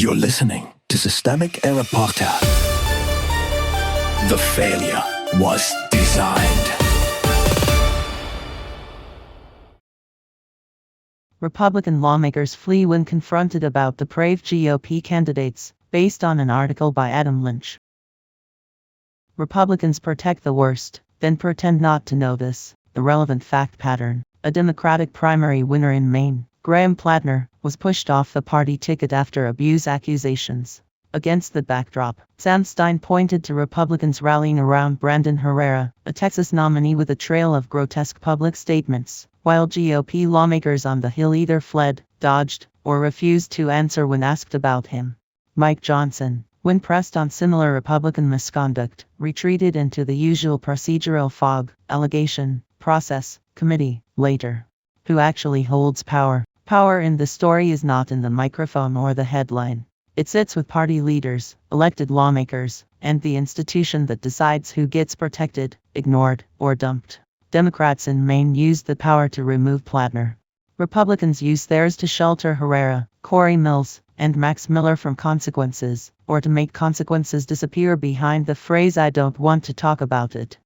You're listening to Systemic Error Podcast. The failure was designed. Republican lawmakers flee when confronted about depraved GOP candidates, based on an article by Adam Lynch. Republicans protect the worst, then pretend not to notice the relevant fact pattern. A Democratic primary winner in Maine, Graham Platner, was pushed off the party ticket after abuse accusations. Against the backdrop, Stein pointed to Republicans rallying around Brandon Herrera, a Texas nominee with a trail of grotesque public statements, while GOP lawmakers on the Hill either fled, dodged, or refused to answer when asked about him. Mike Johnson, when pressed on similar Republican misconduct, retreated into the usual procedural fog, allegation, process, committee, later. Who actually holds power? Power in this story is not in the microphone or the headline. It sits with party leaders, elected lawmakers, and the institution that decides who gets protected, ignored, or dumped. Democrats in Maine used the power to remove Platner. Republicans used theirs to shelter Herrera, Cory Mills, and Max Miller from consequences, or to make consequences disappear behind the phrase "I don't want to talk about it."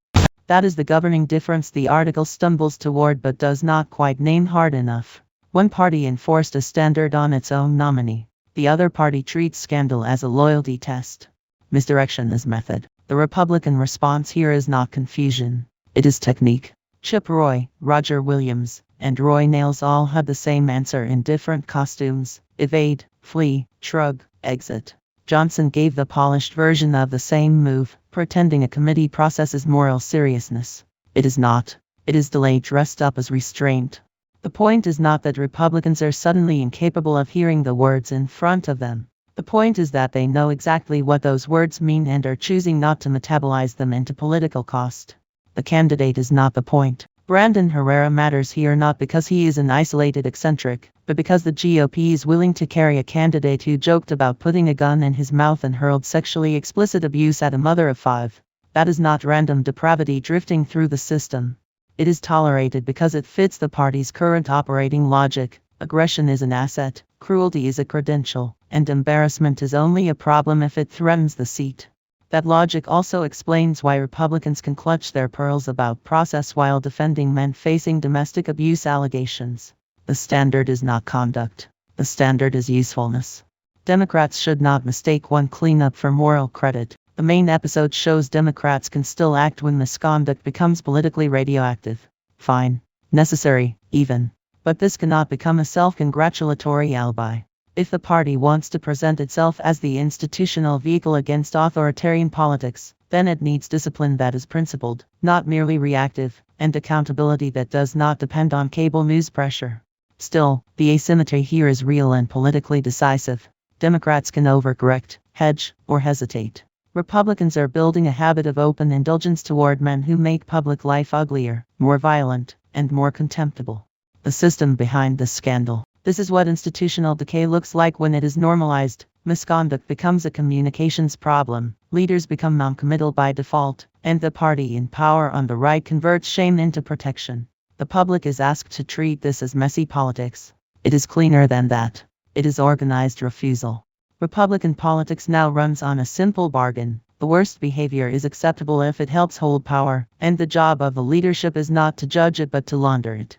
That is the governing difference the article stumbles toward but does not quite name hard enough. One party enforced a standard on its own nominee. The other party treats scandal as a loyalty test. Misdirection is method. The Republican response here is not confusion. It is technique. Chip Roy, Roger Williams, and Roy Nails all had the same answer in different costumes: evade, flee, shrug, exit. Johnson gave the polished version of the same move, pretending a committee processes moral seriousness. It is not. It is delay dressed up as restraint. The point is not that Republicans are suddenly incapable of hearing the words in front of them. The point is that they know exactly what those words mean and are choosing not to metabolize them into political cost. The candidate is not the point. Brandon Herrera matters here not because he is an isolated eccentric, but because the GOP is willing to carry a candidate who joked about putting a gun in his mouth and hurled sexually explicit abuse at a mother of 5. That is not random depravity drifting through the system. It is tolerated because it fits the party's current operating logic. Aggression is an asset, cruelty is a credential, and embarrassment is only a problem if it threatens the seat. That logic also explains why Republicans can clutch their pearls about process while defending men facing domestic abuse allegations. The standard is not conduct. The standard is usefulness. Democrats should not mistake one cleanup for moral credit. The Maine episode shows Democrats can still act when misconduct becomes politically radioactive. Fine. Necessary, even. But this cannot become a self-congratulatory alibi. If the party wants to present itself as the institutional vehicle against authoritarian politics, then it needs discipline that is principled, not merely reactive, and accountability that does not depend on cable news pressure. Still, the asymmetry here is real and politically decisive. Democrats can overcorrect, hedge, or hesitate. Republicans are building a habit of open indulgence toward men who make public life uglier, more violent, and more contemptible. The system behind this scandal. This is what institutional decay looks like when it is normalized. Misconduct becomes a communications problem, leaders become noncommittal by default, and the party in power on the right converts shame into protection. The public is asked to treat this as messy politics. It is cleaner than that. It is organized refusal. Republican politics now runs on a simple bargain. The worst behavior is acceptable if it helps hold power, and the job of the leadership is not to judge it but to launder it.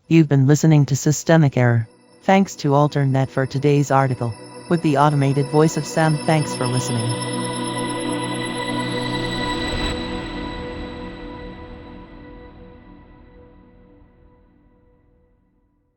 You've been listening to Systemic Error. Thanks to AlterNet for today's article. With the automated voice of Sam, thanks for listening.